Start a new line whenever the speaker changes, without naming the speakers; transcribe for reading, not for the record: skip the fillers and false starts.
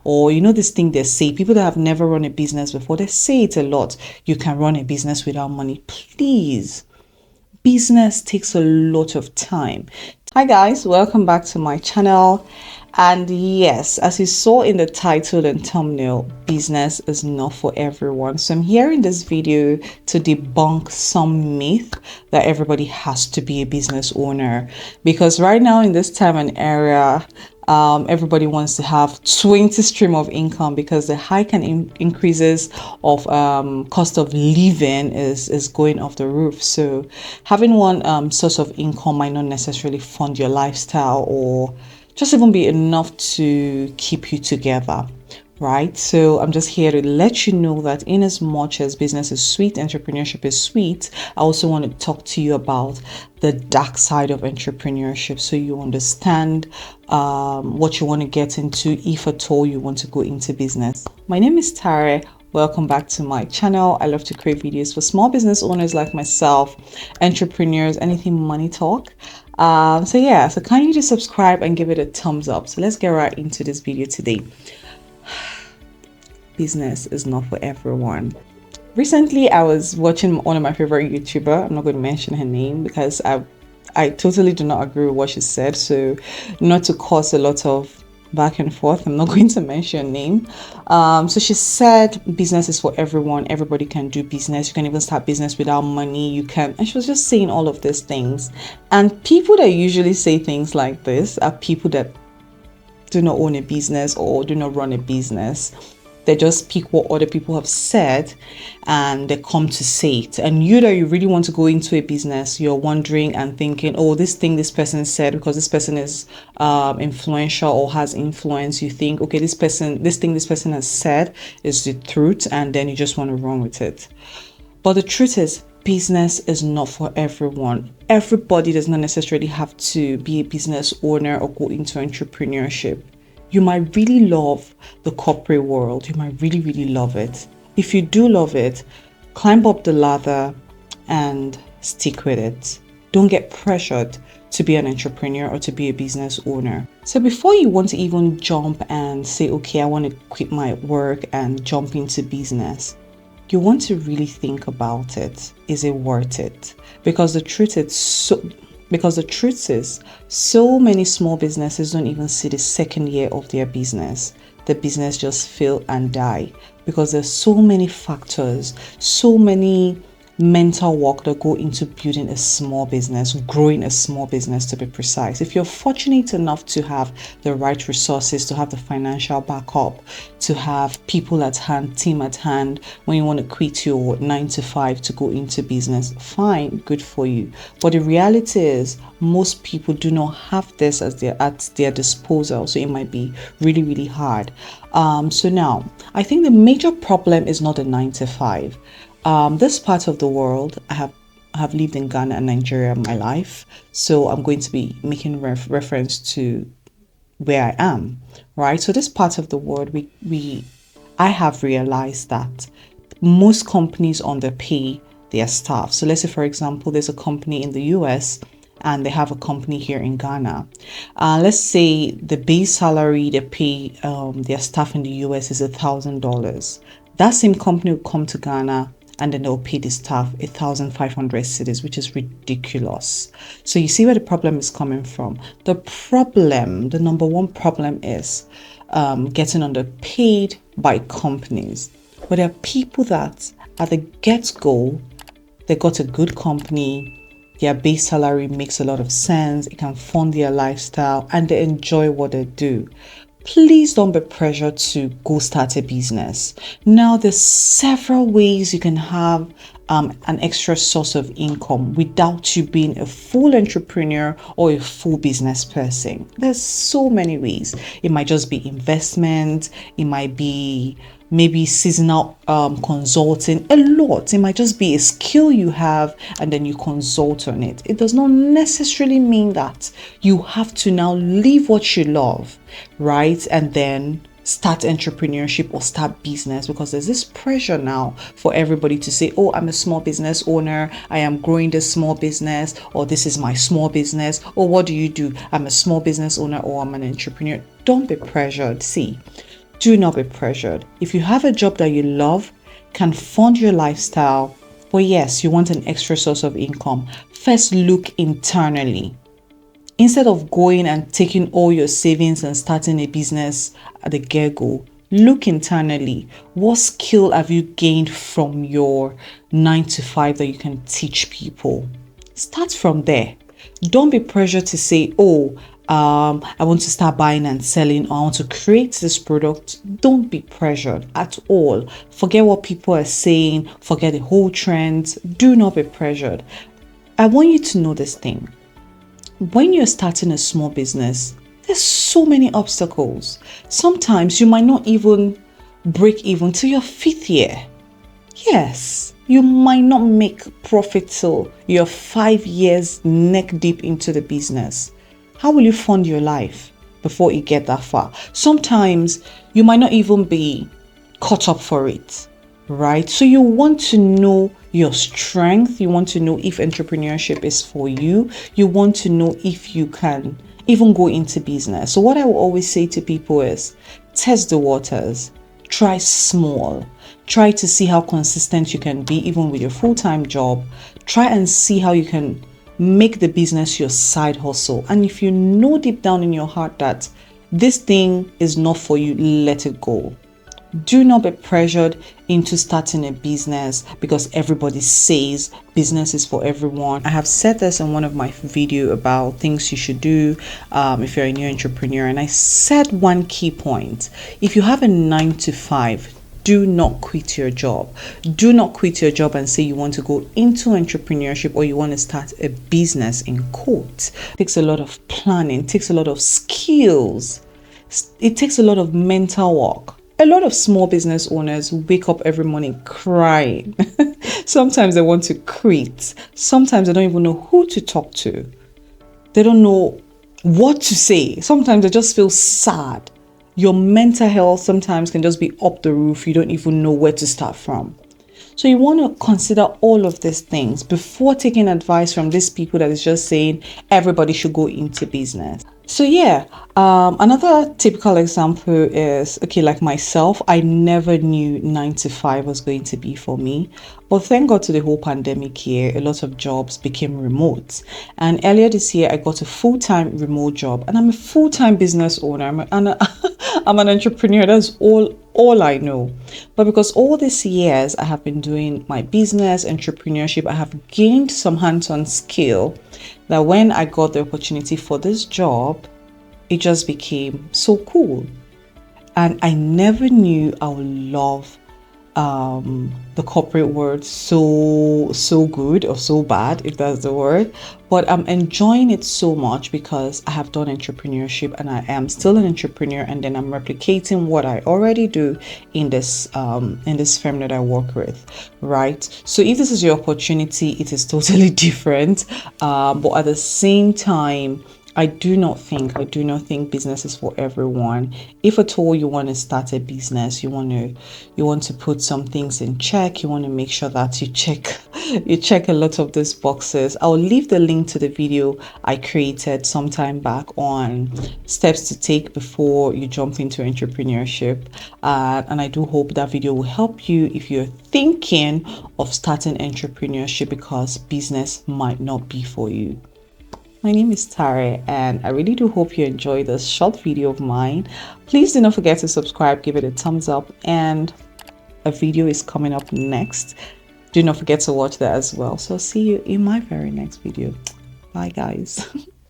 or you know this thing they say, people that have never run a business before, they say it a lot. You can run a business without money. Please, business takes a lot of time. Hi guys, welcome back to my channel. And yes, as you saw in the title and thumbnail, business is not for everyone. So I'm here in this video to debunk some myth that everybody has to be a business owner, because right now in this time and era, everybody wants to have 20 stream of income, because the hike and increases of cost of living is going off the roof. So having one source of income might not necessarily fund your lifestyle or just even be enough to keep you together, right? So I'm just here to let you know that in as much as business is sweet, entrepreneurship is sweet, I also want to talk to you about the dark side of entrepreneurship, so you understand what you want to get into, if at all you want to go into business. My name is Tare. Welcome back to my channel. I love to create videos for small business owners like myself, entrepreneurs, anything money talk. So kindly just subscribe and give it a thumbs up. So let's get right into this video today. Business is not for everyone. Recently, I was watching one of my favorite YouTuber. I'm not going to mention her name because I totally do not agree with what she said. So not to cause a lot of back and forth, I'm not going to mention her name. So she said business is for everyone. Everybody can do business. You can even start business without money. You can. And she was just saying all of these things. And people that usually say things like this are people that do not own a business or do not run a business. They just pick what other people have said and they come to say it. And you that you really want to go into a business, you're wondering and thinking, oh, this thing this person said, because this person is influential or has influence, you think, okay, this thing this person has said is the truth, and then you just want to run with it. But the truth is, business is not for everyone. Everybody does not necessarily have to be a business owner or go into entrepreneurship. You might really love the corporate world. You might really, really love it. If you do love it, climb up the ladder and stick with it. Don't get pressured to be an entrepreneur or to be a business owner. So before you want to even jump and say, okay, I want to quit my work and jump into business, you want to really think about it. Is it worth it? Because the truth is, so many small businesses don't even see the second year of their business. The business just fail and die because there's so many factors, so many mental work that go into building a small business, growing a small business to be precise. If you're fortunate enough to have the right resources, to have the financial backup, to have people at hand, team at hand, when you want to quit your 9 to 5 to go into business, fine, good for you. But the reality is, most people do not have this at their disposal, so it might be really, really hard. So now, I think the major problem is not the 9 to 5. This part of the world, I have lived in Ghana and Nigeria my life, so I'm going to be making reference to where I am, right? So this part of the world, I have realized that most companies underpay their staff. So let's say, for example, there's a company in the US and they have a company here in Ghana. Let's say the base salary they pay their staff in the US is $1,000. That same company will come to Ghana and then they'll pay the staff 1,500 cedis, which is ridiculous. So you see where the problem is coming from. The number one problem is getting underpaid by companies. But there are people that at the get-go, they got a good company, their base salary makes a lot of sense, it can fund their lifestyle, and they enjoy what they do. Please don't be pressured to go start a business. Now, there's several ways you can have an extra source of income without you being a full entrepreneur or a full business person. There's so many ways. It might just be investment. It might be maybe seasonal consulting, a lot. It might just be a skill you have and then you consult on it. It does not necessarily mean that you have to now leave what you love, right? And then start entrepreneurship or start business, because there's this pressure now for everybody to say, oh, I'm a small business owner, I am growing this small business, or this is my small business, or what do you do? I'm a small business owner or I'm an entrepreneur. Don't be pressured. See, Do not be pressured. If you have a job that you love, can fund your lifestyle, but yes, you want an extra source of income, first look internally. Instead of going and taking all your savings and starting a business at the get-go, look internally. What skill have you gained from your 9 to 5 that you can teach people? Start from there. Don't be pressured to say, oh, I want to start buying and selling, or I want to create this product. Don't be pressured at all. Forget what people are saying. Forget the whole trend. Do not be pressured. I want you to know this thing. When you're starting a small business, there's so many obstacles. Sometimes you might not even break even till your 5th year. Yes, you might not make profit till you're 5 years neck deep into the business. How will you fund your life before you get that far? Sometimes you might not even be caught up for it, right? So you want to know your strength. You want to know if entrepreneurship is for you. You want to know if you can even go into business. So what I will always say to people is test the waters. Try small. Try to see how consistent you can be even with your full-time job. Try and see how you can make the business your side hustle. And if you know deep down in your heart that this thing is not for you, let it go. Do not be pressured into starting a business because everybody says business is for everyone. I have said this in one of my videos about things you should do if you're a new entrepreneur, and I said one key point. If you have a 9 to 5, do not quit your job. Do not quit your job and say you want to go into entrepreneurship or you want to start a business in quote. It takes a lot of planning, it takes a lot of skills, it takes a lot of mental work. A lot of small business owners wake up every morning crying. Sometimes they want to quit. Sometimes they don't even know who to talk to. They don't know what to say. Sometimes they just feel sad. Your mental health sometimes can just be up the roof. You don't even know where to start from. So you want to consider all of these things before taking advice from these people that is just saying everybody should go into business. So yeah, another typical example is, okay, like myself, I never knew 9 to 5 was going to be for me. But thank God to the whole pandemic year, a lot of jobs became remote. And earlier this year, I got a full-time remote job and I'm a full-time business owner. I'm an entrepreneur. That's all I know. But because all these years I have been doing my business, entrepreneurship, I have gained some hands-on skill that when I got the opportunity for this job, it just became so cool. And I never knew I would love the corporate world so good or so bad, if that's the word, but I'm enjoying it so much because I have done entrepreneurship and I am still an entrepreneur, and then I'm replicating what I already do in this firm that I work with, right? So if this is your opportunity, it is totally different, but at the same time, I do not think business is for everyone. If at all you want to start a business, you want to put some things in check, you want to make sure that you check a lot of these boxes. I'll leave the link to the video I created some time back on steps to take before you jump into entrepreneurship. And I do hope that video will help you if you're thinking of starting entrepreneurship because business might not be for you. My name is Tare and I really do hope you enjoy this short video of mine. Please do not forget to subscribe, give it a thumbs up, and a video is coming up next. Do not forget to watch that as well. So see you in my very next video. Bye guys.